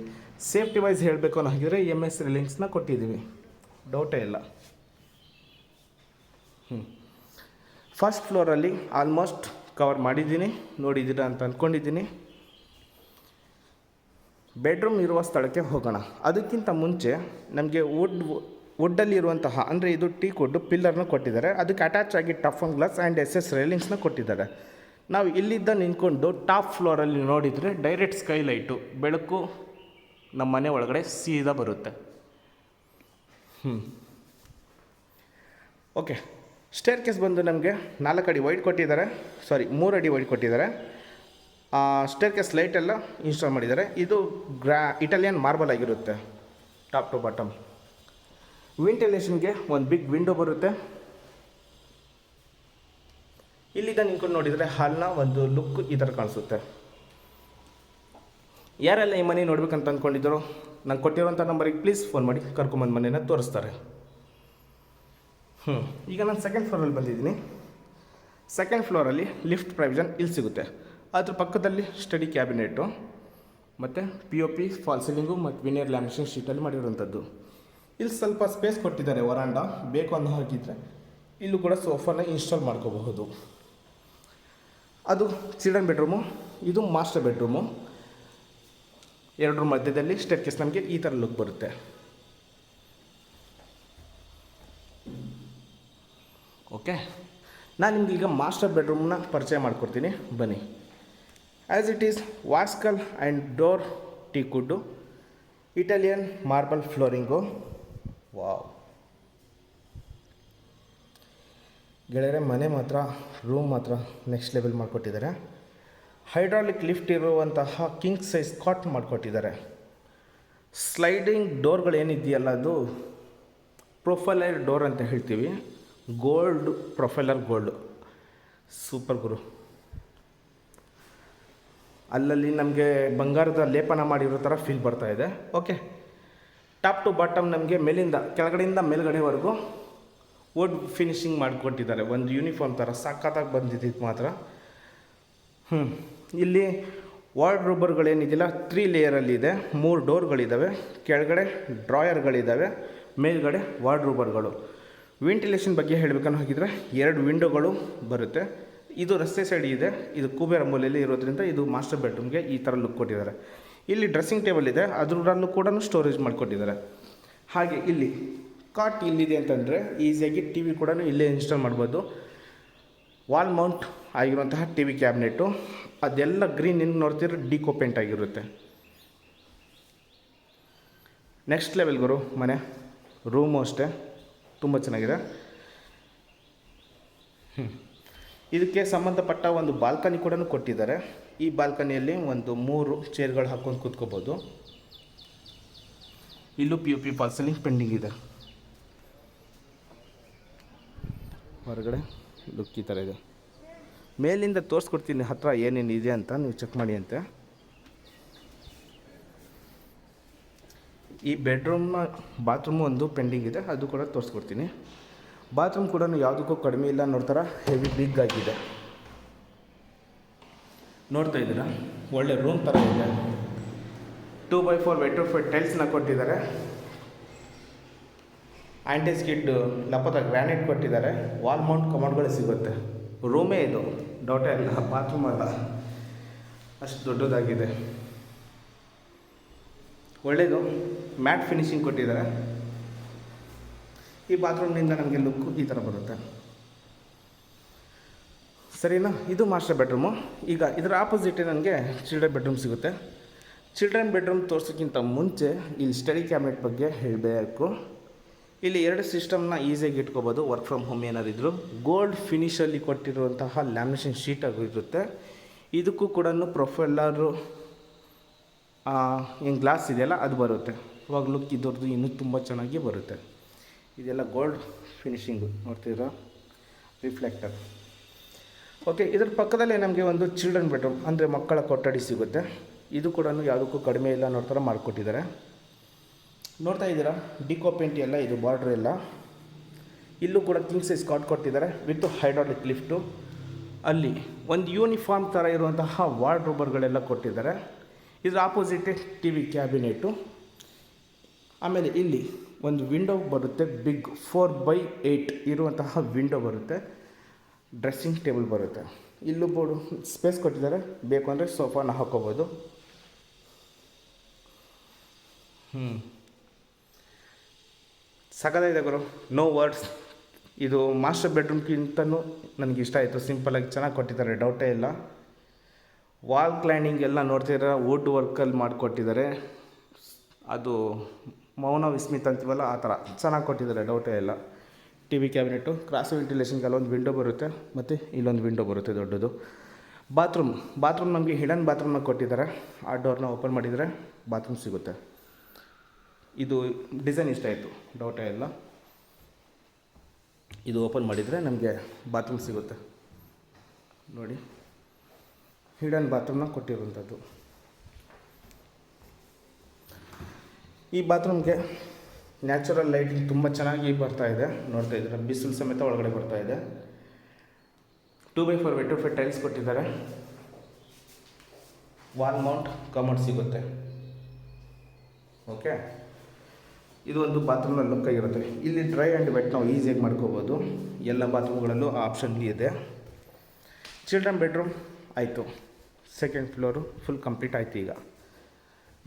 ಸೇಫ್ಟಿ ವೈಸ್ ಹೇಳಬೇಕು ಅನ್ನೋ ಹಾಗಿದ್ರೆ MS ರಿಲಿಂಗ್ಸ್ನ ಕೊಟ್ಟಿದ್ದೀವಿ, ಡೌಟೇ ಇಲ್ಲ. ಫಸ್ಟ್ ಫ್ಲೋರಲ್ಲಿ ಆಲ್ಮೋಸ್ಟ್ ಕವರ್ ಮಾಡಿದ್ದೀನಿ, ನೋಡಿದ್ದೀರಾ ಅಂತ ಅಂದ್ಕೊಂಡಿದ್ದೀನಿ. ಬೆಡ್ರೂಮ್ ಇರುವ ಸ್ಥಳಕ್ಕೆ ಹೋಗೋಣ. ಅದಕ್ಕಿಂತ ಮುಂಚೆ ನಮಗೆ ವುಡ್ಡಲ್ಲಿರುವಂತಹ, ಅಂದರೆ ಇದು ಟೀಕ್ ವುಡ್ ಪಿಲ್ಲರ್ನ ಕೊಟ್ಟಿದ್ದಾರೆ, ಅದಕ್ಕೆ ಅಟ್ಯಾಚ್ ಆಗಿ tough on glass and SS ರೈಲಿಂಗ್ಸ್ನ ಕೊಟ್ಟಿದ್ದಾರೆ. ನಾವು ಇಲ್ಲಿದ್ದ ನಿಂತ್ಕೊಂಡು ಟಾಪ್ ಫ್ಲೋರಲ್ಲಿ ನೋಡಿದರೆ ಡೈರೆಕ್ಟ್ ಸ್ಕೈಲೈಟು, ಬೆಳಕು ನಮ್ಮ ಮನೆ ಒಳಗಡೆ ಸೀದಾ ಬರುತ್ತೆ. ಓಕೆ, ಸ್ಟೇರ್ ಕೇಸ್ ಬಂದು ನಮಗೆ 4 ಅಡಿ ವೈಡ್ ಕೊಟ್ಟಿದ್ದಾರೆ, 3 ಅಡಿ ವೈಡ್ ಕೊಟ್ಟಿದ್ದಾರೆ. ಸ್ಟೇರ್ ಕೇಸ್ ಲೈಟೆಲ್ಲ ಇನ್ಸ್ಟಾಲ್ ಮಾಡಿದ್ದಾರೆ. ಇದು ಇಟಾಲಿಯನ್ ಮಾರ್ಬಲ್ ಆಗಿರುತ್ತೆ ಟಾಪ್ ಟು ಬಾಟಮ್. ವೆಂಟಿಲೇಷನ್ಗೆ ಒಂದು ಬಿಗ್ ವಿಂಡೋ ಬರುತ್ತೆ. ಇಲ್ಲಿಂದ ನಿಂತ್ಕೊಂಡು ನೋಡಿದರೆ ಹಾಲ್ನ ಒಂದು ಲುಕ್ ಈ ಥರ ಕಾಣಿಸುತ್ತೆ. ಯಾರೆಲ್ಲ ಈ ಮನೆ ನೋಡ್ಬೇಕಂತ ಅಂದ್ಕೊಂಡಿದ್ರು, ನಂಗೆ ಕೊಟ್ಟಿರೋಂಥ ನಂಬರಿಗೆ ಪ್ಲೀಸ್ ಫೋನ್ ಮಾಡಿ ಕರ್ಕೊಂಬಂದು ಮನೆಯನ್ನು ತೋರಿಸ್ತಾರೆ. ಈಗ ನಾನು ಸೆಕೆಂಡ್ ಫ್ಲೋರಲ್ಲಿ ಬಂದಿದ್ದೀನಿ. ಸೆಕೆಂಡ್ ಫ್ಲೋರಲ್ಲಿ ಲಿಫ್ಟ್ ಪ್ರೊವಿಷನ್ ಇಲ್ಲಿ ಸಿಗುತ್ತೆ. ಅದ್ರ ಪಕ್ಕದಲ್ಲಿ ಸ್ಟಡಿ ಕ್ಯಾಬಿನೆಟು ಮತ್ತು POP ಫಾಲ್ ಸೀಲಿಂಗು ಮತ್ತು ವಿನಿಯರ್ ಲ್ಯಾಮಿನೇಷನ್ ಶೀಟಲ್ಲಿ ಮಾಡಿರೋಂಥದ್ದು. ಇಲ್ಲಿ ಸ್ವಲ್ಪ ಸ್ಪೇಸ್ ಕೊಟ್ಟಿದ್ದಾರೆ, ವರಾಂಡ ಬೇಕು ಅನ್ನೋ ಹಾಗಿದ್ರೆ ಇಲ್ಲೂ ಕೂಡ ಸೋಫಾನ ಇನ್ಸ್ಟಾಲ್ ಮಾಡ್ಕೋಬಹುದು. ಅದು ಚಿಲ್ಡ್ರನ್ ಬೆಡ್ರೂಮು, ಇದು ಮಾಸ್ಟರ್ ಬೆಡ್ರೂಮು. ಎರಡರ ಮಧ್ಯದಲ್ಲಿ ಸ್ಟೇರ್ ಕೇಸ್ ನಮಗೆ ಈ ಥರ ಲುಕ್ ಬರುತ್ತೆ. ಓಕೆ, ನಾನು ನಿಮ್ಗೆ ಈಗ ಮಾಸ್ಟರ್ ಬೆಡ್ರೂಮ್ನ ಪರಿಚಯ ಮಾಡಿಕೊಡ್ತೀನಿ, ಬನ್ನಿ. ಆ್ಯಸ್ ಇಟ್ ಈಸ್ ವಾಸ್ಕಲ್ and door teak wood, Italian marble flooring. Wow ಗೆಳೆಯರೆ, ಮನೆ ಮಾತ್ರ, ರೂಮ್ ಮಾತ್ರ ನೆಕ್ಸ್ಟ್ ಲೆವೆಲ್ ಮಾಡಿಕೊಟ್ಟಿದ್ದಾರೆ. ಹೈಡ್ರಾಲಿಕ್ ಲಿಫ್ಟ್ ಇರುವಂತಹ ಕಿಂಗ್ ಸೈಜ್ ಕಾಟ್ ಮಾಡಿಕೊಟ್ಟಿದ್ದಾರೆ. ಸ್ಲೈಡಿಂಗ್ ಡೋರ್ಗಳೇನಿದೆಯಲ್ಲ, ಅದು ಪ್ರೊಫೈಲರ್ ಡೋರ್ ಅಂತ ಹೇಳ್ತೀವಿ. ಗೋಲ್ಡ್ ಪ್ರೊಫೈಲರ್, ಗೋಲ್ಡು ಸೂಪರ್ ಗುರು. ಅಲ್ಲಲ್ಲಿ ನಮಗೆ ಬಂಗಾರದ ಲೇಪನ ಮಾಡಿರೋ ಥರ ಫೀಲ್ ಬರ್ತಾ ಇದೆ. ಓಕೆ, ಟಾಪ್ ಟು ಬಾಟಮ್ ನಮಗೆ ಕೆಳಗಡೆಯಿಂದ ಮೇಲ್ಗಡೆವರೆಗೂ ವುಡ್ ಫಿನಿಶಿಂಗ್ ಮಾಡಿಕೊಟ್ಟಿದ್ದಾರೆ. ಒಂದು ಯೂನಿಫಾರ್ಮ್ ಥರ ಸಖತ್ತಾಗಿ ಬಂದಿದ್ದು ಮಾತ್ರ. ಇಲ್ಲಿ ವಾರ್ಡ್ರೋಬರ್ಗಳೇನಿದೆಯಲ್ಲ 3 ಲೇಯರಲ್ಲಿದೆ. 3 ಡೋರ್ಗಳಿದ್ದಾವೆ, ಕೆಳಗಡೆ ಡ್ರಾಯರ್ಗಳಿದ್ದಾವೆ, ಮೇಲ್ಗಡೆ ವಾರ್ಡ್ರೋಬರ್ಗಳು. ವೆಂಟಿಲೇಷನ್ ಬಗ್ಗೆ ಹೇಳಬೇಕನ್ನೋ ಹಾಗಿದ್ರೆ 2 ವಿಂಡೋಗಳು ಬರುತ್ತೆ. ಇದು ರಸ್ತೆ ಸೈಡ್ ಇದೆ, ಇದು ಕುಬೇರ ಮೂಲೆಯಲ್ಲಿ ಇರೋದ್ರಿಂದ ಇದು ಮಾಸ್ಟರ್ ಬೆಡ್ರೂಮ್ಗೆ ಈ ಥರ ಲುಕ್ ಕೊಟ್ಟಿದ್ದಾರೆ. ಇಲ್ಲಿ ಡ್ರೆಸ್ಸಿಂಗ್ ಟೇಬಲ್ ಇದೆ, ಅದರಲ್ಲೂ ಕೂಡ ಸ್ಟೋರೇಜ್ ಮಾಡಿಕೊಟ್ಟಿದ್ದಾರೆ. ಹಾಗೆ ಇಲ್ಲಿ ಕಾಟ್ ಇಲ್ಲಿದೆ ಅಂತಂದರೆ ಈಸಿಯಾಗಿ TV ಕೂಡ ಇಲ್ಲೇ ಇನ್ಸ್ಟಾಲ್ ಮಾಡ್ಬೋದು. ವಾಲ್ ಮೌಂಟ್ ಆಗಿರುವಂತಹ TV ಕ್ಯಾಬಿನೆಟು, ಅದೆಲ್ಲ ಗ್ರೀನ್ ಇನ್ನು ನೋಡ್ತಿದ್ರೆ ಡಿಕೋ ಪೇಂಟ್ ಆಗಿರುತ್ತೆ. ನೆಕ್ಸ್ಟ್ ಲೆವೆಲ್ ಗುರು ಮನೆ. ರೂಮು ಅಷ್ಟೇ ತುಂಬ ಚೆನ್ನಾಗಿದೆ. ಇದಕ್ಕೆ ಸಂಬಂಧಪಟ್ಟ ಒಂದು ಬಾಲ್ಕನಿ ಕೂಡ ಕೊಟ್ಟಿದ್ದಾರೆ. ಈ ಬಾಲ್ಕನಿಯಲ್ಲಿ ಒಂದು 3 ಚೇರ್ಗಳು ಹಾಕ್ಕೊಂಡು ಕೂತ್ಕೋಬೋದು. ಇಲ್ಲೂ POP ಫಾಲ್ ಸೀಲಿಂಗ್ ಪೆಂಡಿಂಗ್ ಇದೆ. ಹೊರಗಡೆ ಲುಕ್ ಈ ಥರ ಇದೆ. ಮೇಲಿಂದ ತೋರಿಸ್ಕೊಡ್ತೀನಿ ಹತ್ತಿರ ಏನೇನು ಇದೆ ಅಂತ, ನೀವು ಚೆಕ್ ಮಾಡಿ ಅಂತೆ. ಈ ಬೆಡ್ರೂಮ್ನ ಬಾತ್ರೂಮು ಒಂದು ಪೆಂಡಿಂಗ್ ಇದೆ, ಅದು ಕೂಡ ತೋರಿಸ್ಕೊಡ್ತೀನಿ. ಬಾತ್ರೂಮ್ ಕೂಡ ಯಾವುದಕ್ಕೂ ಕಡಿಮೆ ಇಲ್ಲ, ನೋಡ್ತಾರ ಹೆವಿ ಬಿಗ್ ಆಗಿದೆ. ನೋಡ್ತಾ ಇದ್ದೀರಾ, ಒಳ್ಳೆ ರೂಮ್ ಥರ ಇದೆ. 2x4 ವೆಟ್ರೋಫೈಡ್ ಟೈಲ್ಸ್ನ ಕೊಟ್ಟಿದ್ದಾರೆ. ಆ್ಯಂಟಿ ಸ್ಕಿಡ್ ಲಪದ ಗ್ರಾನೈಟ್ ಕೊಟ್ಟಿದ್ದಾರೆ. ವಾಲ್ ಮೌಂಟ್ ಕಮೋಡ್ಗಳು ಸಿಗುತ್ತೆ. ರೂಮೇ ಇದು, ಡೌಟೇ ಇಲ್ಲ, ಬಾತ್ರೂಮ್ ಅಲ್ಲ, ಅಷ್ಟು ದೊಡ್ಡದಾಗಿದೆ. ಒಳ್ಳೆಯದು, ಮ್ಯಾಟ್ ಫಿನಿಶಿಂಗ್ ಕೊಟ್ಟಿದ್ದಾರೆ. ಈ ಬಾತ್ರೂಮ್ನಿಂದ ನಮಗೆ ಲುಕ್ಕು ಈ ಥರ ಬರುತ್ತೆ. ಸರಿನಾ? ಇದು ಮಾಸ್ಟರ್ ಬೆಡ್ರೂಮು. ಈಗ ಇದರ ಆಪೋಸಿಟೇ ನನಗೆ ಚಿಲ್ಡ್ರನ್ ಬೆಡ್ರೂಮ್ ಸಿಗುತ್ತೆ. ಚಿಲ್ಡ್ರನ್ ಬೆಡ್ರೂಮ್ ತೋರಿಸೋಕ್ಕಿಂತ ಮುಂಚೆ ಇಲ್ಲಿ ಸ್ಟಡಿ ಕ್ಯಾಬಿನೆಟ್ ಬಗ್ಗೆ ಹೇಳಬೇಕು. ಇಲ್ಲಿ 2 ಸಿಸ್ಟಮ್ನ ಈಸಿಯಾಗಿ ಇಟ್ಕೋಬೋದು. ವರ್ಕ್ ಫ್ರಮ್ ಹೋಮ್ ಏನಾರಿದ್ರು ಗೋಲ್ಡ್ ಫಿನಿಷಲ್ಲಿ ಕೊಟ್ಟಿರುವಂತಹ ಲ್ಯಾಮಿನೇಷನ್ ಶೀಟ್ ಆಗಿರುತ್ತೆ. ಇದಕ್ಕೂ ಕೂಡ ಪ್ರೊಫೈಲರು ಏನು ಗ್ಲಾಸ್ ಇದೆಯಲ್ಲ ಅದು ಬರುತ್ತೆ. ಇವಾಗ ಲುಕ್ ಇದ್ದವ್ರದ್ದು ಇನ್ನೂ ತುಂಬ ಚೆನ್ನಾಗಿ ಬರುತ್ತೆ. ಇದೆಲ್ಲ ಗೋಲ್ಡ್ ಫಿನಿಶಿಂಗು ನೋಡ್ತಿದ್ದೀರಾ, ರಿಫ್ಲೆಕ್ಟರ್. ಓಕೆ, ಇದರ ಪಕ್ಕದಲ್ಲೇ ನಮಗೆ ಒಂದು ಚಿಲ್ಡ್ರನ್ ಬೆಡ್ರೂಮ್ ಅಂದರೆ ಮಕ್ಕಳ ಕೊಠಡಿ ಸಿಗುತ್ತೆ. ಇದು ಕೂಡ ಯಾವುದಕ್ಕೂ ಕಡಿಮೆ ಇಲ್ಲ ಅನ್ನೋ ಥರ ಮಾಡಿಕೊಟ್ಟಿದ್ದಾರೆ. ನೋಡ್ತಾ ಇದ್ದೀರಾ, ಡಿಕೋ ಪೇಂಟ್ ಎಲ್ಲ, ಇದು ಬಾರ್ಡ್ರ್ ಎಲ್ಲ. ಇಲ್ಲೂ ಕೂಡ ಕಿಂಗ್ ಸೈಜ್ ಕಾಟ್ ಕೊಟ್ಟಿದ್ದಾರೆ ವಿತ್ ಹೈಡ್ರಾಲಿಕ್ ಲಿಫ್ಟು. ಅಲ್ಲಿ ಒಂದು ಯೂನಿಫಾರ್ಮ್ ಥರ ಇರುವಂತಹ ವಾರ್ಡ್ರೋಬರ್ಗಳೆಲ್ಲ ಕೊಟ್ಟಿದ್ದಾರೆ. ಇದ್ರ ಆಪೋಸಿಟೇ ಟಿ ವಿ ಕ್ಯಾಬಿನೆಟು. ಆಮೇಲೆ ಇಲ್ಲಿ ಒಂದು ವಿಂಡೋ ಬರುತ್ತೆ, ಬಿಗ್ 4x8 ಇರುವಂತಹ ವಿಂಡೋ ಬರುತ್ತೆ. ಡ್ರೆಸ್ಸಿಂಗ್ ಟೇಬಲ್ ಬರುತ್ತೆ. ಇಲ್ಲೂ ಬೋರ್ಡು ಸ್ಪೇಸ್ ಕೊಟ್ಟಿದ್ದಾರೆ, ಬೇಕು ಅಂದರೆ ಸೋಫಾನ ಹಾಕೋಬೋದು. ಸಖತ್ತಾಗಿದೆ ಗುರು, ನೋ ವರ್ಡ್ಸ್. ಇದು ಮಾಸ್ಟರ್ ಬೆಡ್ರೂಮ್ಗಿಂತನೂ ನನಗೆ ಇಷ್ಟ ಆಯಿತು. ಸಿಂಪಲಾಗಿ ಚೆನ್ನಾಗಿ ಕೊಟ್ಟಿದ್ದಾರೆ, ಡೌಟೇ ಇಲ್ಲ. ವಾಲ್ ಕ್ಲೈನಿಂಗ್ ಎಲ್ಲ ನೋಡ್ತಿದ್ರೆ ವುಡ್ ವರ್ಕಲ್ಲಿ ಮಾಡಿಕೊಟ್ಟಿದ್ದಾರೆ. ಅದು ಮೌನ ವಿಸ್ಮಿತ ಅಂತೀವಲ್ಲ ಆ ಥರ ಚೆನ್ನಾಗಿ ಕೊಟ್ಟಿದ್ದಾರೆ, ಡೌಟೇ ಇಲ್ಲ. ಟಿ ವಿ ಕ್ಯಾಬಿನೆಟು, ಕ್ರಾಸ್ ವೆಂಟಿಲೇಷನ್ಗೆ ಅಲ್ಲೊಂದು ವಿಂಡೋ ಬರುತ್ತೆ ಮತ್ತು ಇಲ್ಲೊಂದು ವಿಂಡೋ ಬರುತ್ತೆ ದೊಡ್ಡದು. ಬಾತ್ರೂಮ್ ನಮಗೆ ಹಿಡನ್ ಬಾತ್ರೂಮ್ನ ಕೊಟ್ಟಿದ್ದಾರೆ. ಆ ಡೋರ್ನ ಓಪನ್ ಮಾಡಿದರೆ ಬಾತ್ರೂಮ್ ಸಿಗುತ್ತೆ. ಇದು ಡಿಸೈನ್ ಇಷ್ಟ ಆಯಿತು, ಡೌಟೇ ಇಲ್ಲ. ಇದು ಓಪನ್ ಮಾಡಿದರೆ ನಮಗೆ ಬಾತ್ರೂಮ್ ಸಿಗುತ್ತೆ ನೋಡಿ. ಹಿಡನ್ ಬಾತ್ರೂಮ್ನ ಕೊಟ್ಟಿರುವಂಥದ್ದು. ಈ ಬಾತ್ರೂಮ್ಗೆ ನ್ಯಾಚುರಲ್ ಲೈಟಿಂಗ್ ತುಂಬ ಚೆನ್ನಾಗಿ ಬರ್ತಾಯಿದೆ. ನೋಡ್ತಾ ಇದ್ದೀರಾ, ಬಿಸಿಲು ಸಮೇತ ಒಳಗಡೆ ಬರ್ತಾಯಿದೆ. 2x4 ವೆಟ್ರೋಫಿಟ್ ಟೈಲ್ಸ್ ಕೊಟ್ಟಿದ್ದಾರೆ. ವಾಲ್ ಮೌಂಟ್ ಕಮೋಡ್ ಸಿಗುತ್ತೆ. ಓಕೆ, ಇದು ಒಂದು ಬಾತ್ರೂಮ್ನ ಲುಕ್ ಆಗಿರುತ್ತೆ. ಇಲ್ಲಿ ಡ್ರೈ ಆ್ಯಂಡ್ ವೆಟ್ ನಾವು ಈಸಿಯಾಗಿ ಮಾಡ್ಕೋಬೋದು. ಎಲ್ಲ ಬಾತ್ರೂಮ್ಗಳಲ್ಲೂ ಆ ಆಪ್ಷನ್ ಇದೆ. ಚಿಲ್ಡ್ರನ್ ಬೆಡ್ರೂಮ್ ಆಯಿತು, ಸೆಕೆಂಡ್ ಫ್ಲೋರು ಫುಲ್ ಕಂಪ್ಲೀಟ್ ಆಯಿತು. ಈಗ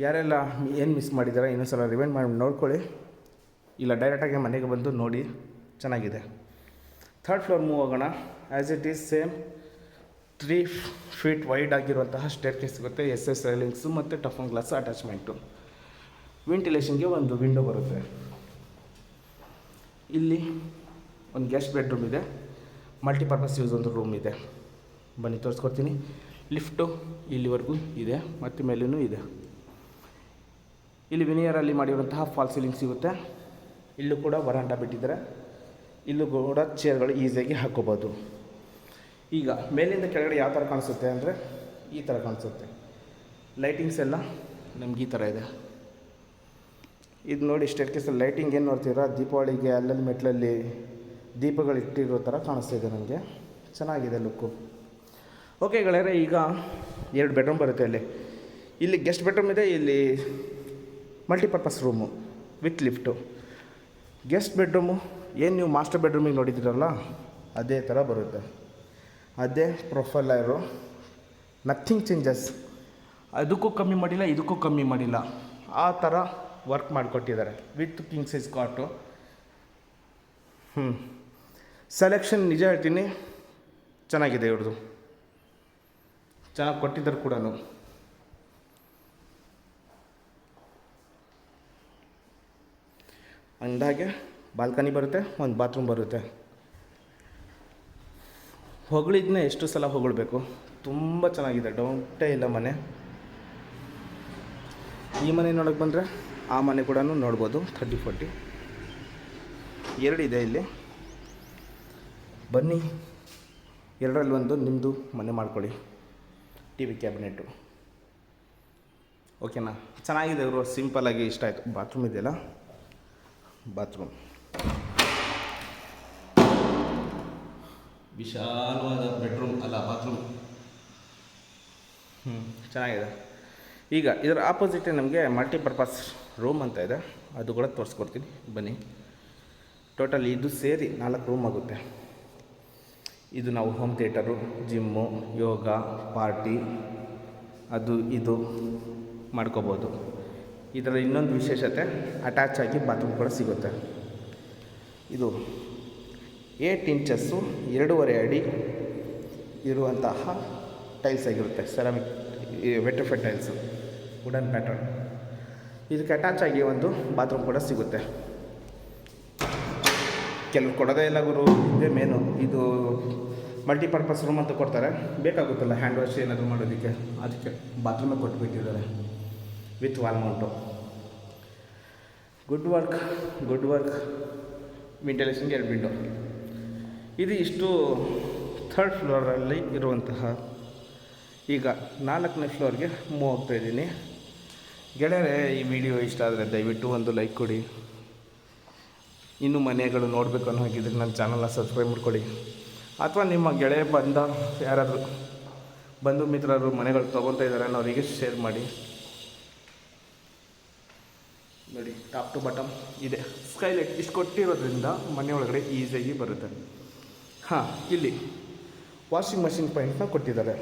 ಯಾರೆಲ್ಲ ಏನು ಮಿಸ್ ಮಾಡಿದ್ದಾರೆ ಇನ್ನೊಂದು ಸಲ ರಿವೈಂಡ್ ಮಾಡಿ ನೋಡ್ಕೊಳ್ಳಿ, ಇಲ್ಲ ಡೈರೆಕ್ಟಾಗಿ ಮನೆಗೆ ಬಂದು ನೋಡಿ, ಚೆನ್ನಾಗಿದೆ. ಥರ್ಡ್ ಫ್ಲೋರ್ ಮೂವ್ ಆಗೋಣ. As it is same 3 feet wide ಆಗಿರುವಂತಹ ಸ್ಟೇರ್ಕೇಸ್ ಸಿಗುತ್ತೆ. SS ರೈಲಿಂಗ್ಸು ಮತ್ತು ಟಫನ್ ಗ್ಲಾಸ್ ಅಟ್ಯಾಚ್ಮೆಂಟು. ವೆಂಟಿಲೇಷನ್ಗೆ ಒಂದು ವಿಂಡೋ ಬರುತ್ತೆ. ಇಲ್ಲಿ ಒಂದು ಗೆಸ್ಟ್ ಬೆಡ್ರೂಮ್ ಇದೆ, ಮಲ್ಟಿಪರ್ಪಸ್ ಯೂಸ್ ಒಂದು ರೂಮ್ ಇದೆ. ಬನ್ನಿ ತೋರಿಸ್ಕೊಡ್ತೀನಿ. ಲಿಫ್ಟು ಇಲ್ಲಿವರೆಗೂ ಇದೆ ಮತ್ತು ಮೇಲೂ ಇದೆ. ಇಲ್ಲಿ ವಿನಿಯರಲ್ಲಿ ಮಾಡಿರುವಂತಹ ಫಾಲ್ ಸೀಲಿಂಗ್ ಸಿಗುತ್ತೆ. ಇಲ್ಲೂ ಕೂಡ ವರಾಂಡ ಬಿಟ್ಟಿದ್ದಾರೆ. ಇಲ್ಲೂ ಕೂಡ ಚೇರ್ಗಳು ಈಸಿಯಾಗಿ ಹಾಕೋಬೋದು. ಈಗ ಮೇಲಿಂದ ಕೆಳಗಡೆ ಯಾವ ಥರ ಕಾಣಿಸುತ್ತೆ ಅಂದರೆ ಈ ಥರ ಕಾಣಿಸುತ್ತೆ. ಲೈಟಿಂಗ್ಸ್ ಎಲ್ಲ ನಮ್ಗೆ ಈ ಥರ ಇದೆ. ಇದು ನೋಡಿ, ಸ್ಟೇರ್ಕೇಸಲ್ಲಿ ಲೈಟಿಂಗ್ ಏನು ನೋಡ್ತೀರಾ, ದೀಪಾವಳಿಗೆ ಅಲ್ಲಲ್ಲಿ ಮೆಟ್ಲಲ್ಲಿ ದೀಪಗಳು ಇಟ್ಟಿರೋ ಥರ ಕಾಣಿಸ್ತಾ ಇದೆ ನನಗೆ. ಚೆನ್ನಾಗಿದೆ ಲುಕ್ಕು. ಓಕೆ ಗೆಳೆಯರೆ, ಈಗ 2 ಬೆಡ್ರೂಮ್ ಬರುತ್ತೆ. ಇಲ್ಲಿ ಗೆಸ್ಟ್ ಬೆಡ್ರೂಮ್ ಇದೆ, ಇಲ್ಲಿ multipurpose room with lift. Guest bedroom ಏನು ನೀವು ಮಾಸ್ಟರ್ ಬೆಡ್ರೂಮಿಗೆ ನೋಡಿದ್ದೀರಲ್ಲ ಅದೇ ಥರ ಬರುತ್ತೆ. ಅದೇ ಪ್ರೊಫೈಲರು, ನಥಿಂಗ್ ಚೇಂಜಸ್. ಅದಕ್ಕೂ ಕಮ್ಮಿ ಮಾಡಿಲ್ಲ, ಇದಕ್ಕೂ ಕಮ್ಮಿ ಮಾಡಿಲ್ಲ, ಆ ಥರ ವರ್ಕ್ ಮಾಡಿಕೊಟ್ಟಿದ್ದಾರೆ ವಿತ್ ಕಿಂಗ್ ಸೈಜ್ ಕಾಟು. ಸೆಲೆಕ್ಷನ್ ನಿಜ ಹೇಳ್ತೀನಿ ಚೆನ್ನಾಗಿದೆ ಇವ್ರದ್ದು, ಚೆನ್ನಾಗಿ ಕೊಟ್ಟಿದ್ದಾರೆ ಕೂಡ. ಅಂದಾಗೆ ಬಾಲ್ಕನಿ ಬರುತ್ತೆ, ಒಂದು ಬಾತ್ರೂಮ್ ಬರುತ್ತೆ. ಹೊಗಳಿದ್ನೇ ಎಷ್ಟು ಸಲ ಹೊಗಳಬೇಕು, ತುಂಬ ಚೆನ್ನಾಗಿದೆ, ಡೌಟೇ ಇಲ್ಲ ಮನೆ. ಈ ಮನೆ ನೋಡೋಕ್ಕೆ ಬಂದರೆ ಆ ಮನೆ ಕೂಡ ನೋಡ್ಬೋದು. 30-40 2 ಇದೆ ಇಲ್ಲಿ. ಬನ್ನಿ, 2ರಲ್ಲಿ ಒಂದು ನಿಮ್ಮದು ಮನೆ ಮಾಡ್ಕೊಳ್ಳಿ. ಟಿ ವಿ ಕ್ಯಾಬಿನೆಟು ಓಕೆನಾ, ಚೆನ್ನಾಗಿದೆ ಇವರು. ಸಿಂಪಲ್ಲಾಗಿ ಇಷ್ಟ ಆಯಿತು. ಬಾತ್ರೂಮ್ ಇದೆಯಲ್ಲ, ಬಾತ್ರೂಮ್ ವಿಶಾಲವಾದ ಬೆಡ್ರೂಮ್ ಅಲ್ಲ, ಬಾತ್ರೂಮ್ ಚೆನ್ನಾಗಿದೆ. ಈಗ ಇದರ ಆಪೋಸಿಟೇ ನಮಗೆ ಮಲ್ಟಿಪರ್ಪಸ್ ರೂಮ್ ಅಂತ ಇದೆ, ಅದು ಕೂಡ ತೋರಿಸ್ಕೊಡ್ತೀನಿ ಬನ್ನಿ. ಟೋಟಲ್ ಇದು ಸೇರಿ 4 ರೂಮ್ ಆಗುತ್ತೆ. ಇದು ನಾವು ಹೋಮ್ ಥಿಯೇಟರು, ಜಿಮ್ಮು, ಯೋಗ, ಪಾರ್ಟಿ, ಅದು ಇದು ಮಾಡ್ಕೋಬೋದು. ಇದರ ಇನ್ನೊಂದು ವಿಶೇಷತೆ, ಅಟ್ಯಾಚ್ ಆಗಿ ಬಾತ್ರೂಮ್ ಕೂಡ ಸಿಗುತ್ತೆ. ಇದು 8 ಇಂಚಸ್ಸು 2.5 ಅಡಿ ಇರುವಂತಹ ಟೈಲ್ಸ್ ಆಗಿರುತ್ತೆ. Ceramic vitrified tiles, wooden pattern. ಇದಕ್ಕೆ ಅಟ್ಯಾಚ್ ಆಗಿ ಒಂದು ಬಾತ್ರೂಮ್ ಕೂಡ ಸಿಗುತ್ತೆ. ಕೆಲವು ಕೊಡೋದೇ ಇಲ್ಲ ಗುರು, ಇದೇ ಮೇನು. ಇದು ಮಲ್ಟಿಪರ್ಪಸ್ ರೂಮ್ ಅಂತ ಕೊಡ್ತಾರೆ, ಬೇಕಾಗುತ್ತಲ್ಲ ಹ್ಯಾಂಡ್ ವಾಶ್ ಏನಾದರೂ ಮಾಡೋದಕ್ಕೆ, ಅದಕ್ಕೆ ಬಾತ್ರೂಮೇ ಕೊಟ್ಬಿಟ್ಟಿದ್ದಾರೆ. With wall mount. Good work. ವೆಂಟಿಲೇಷನ್ಗೆ 2 ವಿಂಡೋ. ಇದು ಇಷ್ಟು ಥರ್ಡ್ ಫ್ಲೋರಲ್ಲಿ ಇರುವಂತಹ. ಈಗ 4ನೇ ಫ್ಲೋರ್ಗೆ ಮೂವ್ ಹೋಗ್ತಾಯಿದ್ದೀನಿ. ಗೆಳೆಯರೇ, ಈ ವಿಡಿಯೋ ಇಷ್ಟ ಆದರೆ ದಯವಿಟ್ಟು ಒಂದು ಲೈಕ್ ಕೊಡಿ. ಇನ್ನೂ ಮನೆಗಳು ನೋಡಬೇಕು ಅನ್ನೋ ಹಾಗಿದ್ರೆ ನನ್ನ ಚಾನಲ್ನ ಸಬ್ಸ್ಕ್ರೈಬ್ ಮಾಡ್ಕೊಳ್ಳಿ. ಅಥವಾ ನಿಮ್ಮ ಗೆಳೆಯ ಯಾರಾದರೂ ಬಂಧು ಮಿತ್ರರು ಮನೆಗಳು ತೊಗೊತಾ ಇದ್ದಾರೆ ಅವರಿಗೆ ಶೇರ್ ಮಾಡಿ. ನೋಡಿ, ಟಾಪ್ ಟು ಬಾಟಮ್ ಇದೆ. ಸ್ಕೈಲೈಟ್ ಇಷ್ಟು ಕೊಟ್ಟಿರೋದ್ರಿಂದ ಮನೆ ಒಳಗಡೆ ಈಸಿಯಾಗಿ ಬರುತ್ತೆ. ಇಲ್ಲಿ ವಾಷಿಂಗ್ ಮಷಿನ್ ಪಾಯಿಂಟ್ನ ಕೊಟ್ಟಿದ್ದಾರೆ.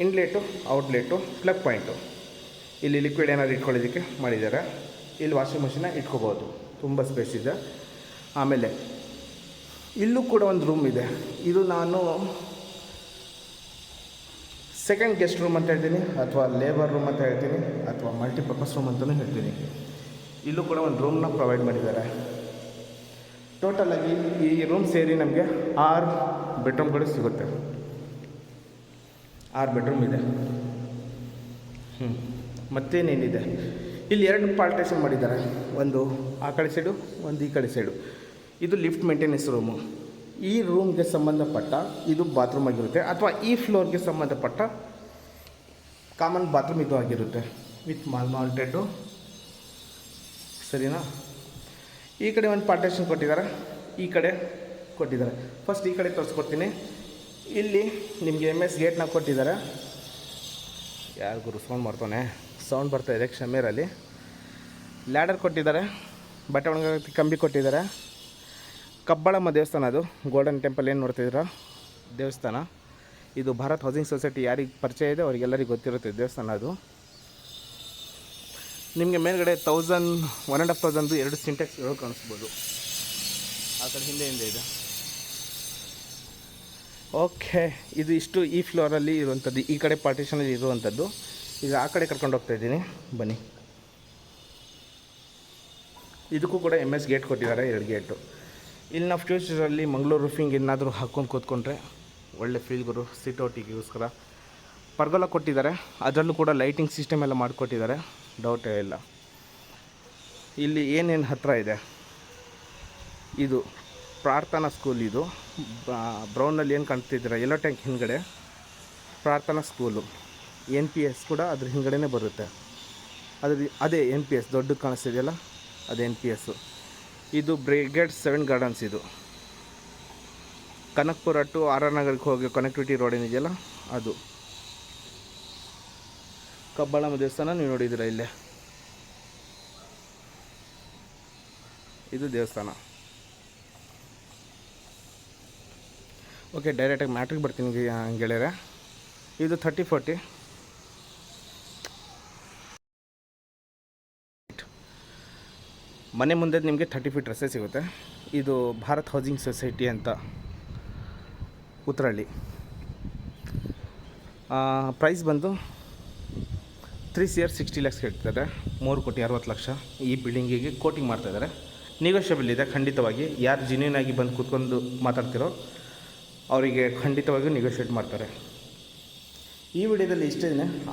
ಇನ್ಲೇಟು, ಔಟ್ಲೇಟು, ಪ್ಲಗ್ ಪಾಯಿಂಟು. ಇಲ್ಲಿ ಲಿಕ್ವಿಡ್ ಏನಾದ್ರು ಇಟ್ಕೊಳ್ಳೋದಕ್ಕೆ ಮಾಡಿದ್ದಾರೆ. ಇಲ್ಲಿ ವಾಷಿಂಗ್ ಮಷಿನ್ನ ಇಟ್ಕೋಬೋದು, ತುಂಬ ಸ್ಪೇಸ್ ಇದೆ. ಆಮೇಲೆ ಇಲ್ಲೂ ಕೂಡ ಒಂದು ರೂಮ್ ಇದೆ. ಇದು ನಾನು ಸೆಕೆಂಡ್ ಗೆಸ್ಟ್ ರೂಮ್ ಅಂತ ಹೇಳ್ತೀನಿ, ಅಥವಾ ಲೇಬರ್ ರೂಮ್ ಅಂತ ಹೇಳ್ತೀನಿ, ಅಥವಾ ಮಲ್ಟಿಪರ್ಪಸ್ ರೂಮ್ ಅಂತಲೂ ಹೇಳ್ತೀನಿ. ಇಲ್ಲೂ ಕೂಡ ಒಂದು ರೂಮ್ನ ಪ್ರೊವೈಡ್ ಮಾಡಿದ್ದಾರೆ. ಟೋಟಲಾಗಿ ಈ ರೂಮ್ ಸೇರಿ ನಮಗೆ 6 ಬೆಡ್ರೂಮ್ಗಳು ಸಿಗುತ್ತೆ. 6 ಬೆಡ್ರೂಮ್ ಇದೆ. ಮತ್ತೇನೇನಿದೆ, ಇಲ್ಲಿ 2 ಪಾರ್ಟೇಷನ್ ಮಾಡಿದ್ದಾರೆ. ಒಂದು ಆ ಕಡೆ ಸೈಡು, ಒಂದು ಈ ಕಡೆ ಸೈಡು. ಇದು ಲಿಫ್ಟ್ ಮೇಂಟೆನೆನ್ಸ್ ರೂಮು. ಈ ರೂಮ್ಗೆ ಸಂಬಂಧಪಟ್ಟ ಇದು ಬಾತ್ರೂಮ್ ಆಗಿರುತ್ತೆ, ಅಥವಾ ಈ ಫ್ಲೋರ್ಗೆ ಸಂಬಂಧಪಟ್ಟ ಕಾಮನ್ ಬಾತ್ರೂಮ್ ಇದು ಆಗಿರುತ್ತೆ, ವಿತ್ ಮಾಲ್ಟೆಡ್ಡು. ಸರಿನಾ? ಈ ಕಡೆ ಒಂದು ಪಾರ್ಟೇಷನ್ ಕೊಟ್ಟಿದ್ದಾರೆ, ಈ ಕಡೆ ಕೊಟ್ಟಿದ್ದಾರೆ. ಫಸ್ಟ್ ಈ ಕಡೆ ತೋರಿಸ್ಕೊಡ್ತೀನಿ. ಇಲ್ಲಿ ನಿಮಗೆ MS ಗೇಟ್ನ ಕೊಟ್ಟಿದ್ದಾರೆ. ಯಾರಿಗೂ ಸೌಂಡ್ ಮಾಡ್ತಾನೆ, ಸೌಂಡ್ ಬರ್ತಾಯಿದೆ, ಕ್ಷಮೆರಲ್ಲಿ. ಲ್ಯಾಡರ್ ಕೊಟ್ಟಿದ್ದಾರೆ, ಬಟ್ಟೆ ಒಣಗೋಕ್ಕೆ ಕಂಬಿ ಕೊಟ್ಟಿದ್ದಾರೆ. ಕಬ್ಬಾಳಮ್ಮ ದೇವಸ್ಥಾನ, ಅದು ಗೋಲ್ಡನ್ ಟೆಂಪಲ್ ಏನು ನೋಡ್ತಿದ್ದೀರಾ ದೇವಸ್ಥಾನ. ಇದು ಭಾರತ್ ಹೌಸಿಂಗ್ ಸೊಸೈಟಿ ಯಾರಿಗೆ ಪರಿಚಯ ಇದೆ ಅವರಿಗೆಲ್ಲರಿಗೂ ಗೊತ್ತಿರುತ್ತೆ ದೇವಸ್ಥಾನ. ಅದು ನಿಮಗೆ ಮೇಲ್ಗಡೆ 1000, 1500 2 ಸಿಂಟೆಕ್ಸ್ಗಳು ಕಾಣಿಸ್ಬೋದು. ಆ ಕಡೆ ಹಿಂದೆ ಇದೆ. ಓಕೆ, ಇದು ಇಷ್ಟು ಈ ಫ್ಲೋರಲ್ಲಿ ಇರುವಂಥದ್ದು, ಈ ಕಡೆ ಪಾರ್ಟಿಷನಲ್ಲಿ ಇರುವಂಥದ್ದು. ಈಗ ಆ ಕಡೆ ಕರ್ಕೊಂಡು ಹೋಗ್ತಾಯಿದ್ದೀನಿ, ಬನ್ನಿ. ಇದಕ್ಕೂ ಕೂಡ MS ಗೇಟ್ ಕೊಟ್ಟಿದ್ದಾರೆ, 2 ಗೇಟು. ಇಲ್ಲಿ ನಾವು ಫ್ಯೂಚರಲ್ಲಿ ಮಂಗಳೂರು ರೂಫಿಂಗ್ ಏನಾದರೂ ಹಾಕ್ಕೊಂಡು ಕೂತ್ಕೊಂಡ್ರೆ ಒಳ್ಳೆ ಫೀಲ್ಗುರು ಸಿಟೌಟಿಗೋಸ್ಕರ ಪರ್ಗೋಲ ಕೊಟ್ಟಿದ್ದಾರೆ. ಅದರಲ್ಲೂ ಕೂಡ ಲೈಟಿಂಗ್ ಸಿಸ್ಟಮ್ ಎಲ್ಲ ಮಾಡಿಕೊಟ್ಟಿದ್ದಾರೆ, ಡೌಟೇ ಇಲ್ಲ. ಇಲ್ಲಿ ಏನೇನು ಹತ್ತಿರ ಇದೆ, ಇದು ಪ್ರಾರ್ಥನಾ ಸ್ಕೂಲ್. ಇದು ಬ್ರೌನಲ್ಲಿ ಏನು ಕಾಣ್ತಿದ್ದೀರಾ, ಯೆಲ್ಲೋ ಟ್ಯಾಂಕ್ ಹಿಂದ್ಗಡೆ ಪ್ರಾರ್ಥನಾ ಸ್ಕೂಲು. NPS ಕೂಡ ಅದ್ರ ಹಿಂದ್ಗಡೆನೇ ಬರುತ್ತೆ. ಅದೇ NPS ದೊಡ್ಡದು ಕಾಣಿಸ್ತಿದೆಯಲ್ಲ, ಅದು NPS. ಇದು ಬ್ರಿಗೇಡ್ 7 ಗಾರ್ಡನ್ಸ್. ಇದು ಕನಕಪುರ ಟು RR ನಗರಕ್ಕೆ ಹೋಗಿ ಕನೆಕ್ಟಿವಿಟಿ ರೋಡ್ ಏನಿದೆಯಲ್ಲ ಅದು. ಕಬ್ಬಾಳಮ್ಮ ದೇವಸ್ಥಾನ ನೀವು ನೋಡಿದ್ದೀರಾ ಇಲ್ಲೇ, ಇದು ದೇವಸ್ಥಾನ. ಓಕೆ, ಡೈರೆಕ್ಟಾಗಿ ಮ್ಯಾಟ್ರಿಗೆ ಬರ್ತೀನಿ ಗೆಳೆಯರೆ. ಇದು 30-40 ಮನೆ ಮುಂದೆ ನಿಮಗೆ 30 ಫೀಟ್ ರಸ್ತೆ ಸಿಗುತ್ತೆ. ಇದು ಭಾರತ್ ಹೌಸಿಂಗ್ ಸೊಸೈಟಿ ಅಂತ, ಉತ್ತರಹಳ್ಳಿ. ಪ್ರೈಸ್ ಬಂದು 3 CR 60 lakhs ಹೇಳ್ತಿದ್ದಾರೆ. 3,60,00,000 ಈ ಬಿಲ್ಡಿಂಗಿಗೆ ಕೋಟಿಂಗ್ ಮಾಡ್ತಾಯಿದ್ದಾರೆ. ನೆಗೋಷಿಯಬಲ್ ಇದೆ ಖಂಡಿತವಾಗಿ. ಯಾರು ಜೆನ್ಯೂನ್ ಆಗಿ ಬಂದು ಕೂತ್ಕೊಂಡು ಮಾತಾಡ್ತಿರೋ ಅವರಿಗೆ ಖಂಡಿತವಾಗಿಯೂ ನೆಗೋಷಿಯೇಟ್ ಮಾಡ್ತಾರೆ. ಈ ವಿಡಿಯೋದಲ್ಲಿ ಇಷ್ಟೇ,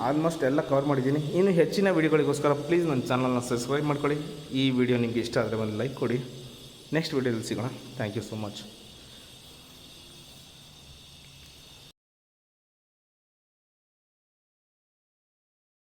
ಆಲ್ಮೋಸ್ಟ್ ಎಲ್ಲ ಕವರ್ ಮಾಡಿದ್ದೀನಿ. ಇನ್ನು ಹೆಚ್ಚಿನ ವಿಡಿಯೋಗಳಿಗೋಸ್ಕರ ಪ್ಲೀಸ್ ನನ್ನ ಚಾನಲ್ನ ಸಬ್ಸ್ಕ್ರೈಬ್ ಮಾಡ್ಕೊಳ್ಳಿ. ಈ ವಿಡಿಯೋ ನಿಮಗೆ ಇಷ್ಟ ಆದರೆ ಒಂದು ಲೈಕ್ ಕೊಡಿ. ನೆಕ್ಸ್ಟ್ ವಿಡಿಯೋದಲ್ಲಿ ಸಿಗೋಣ. Thank you so much.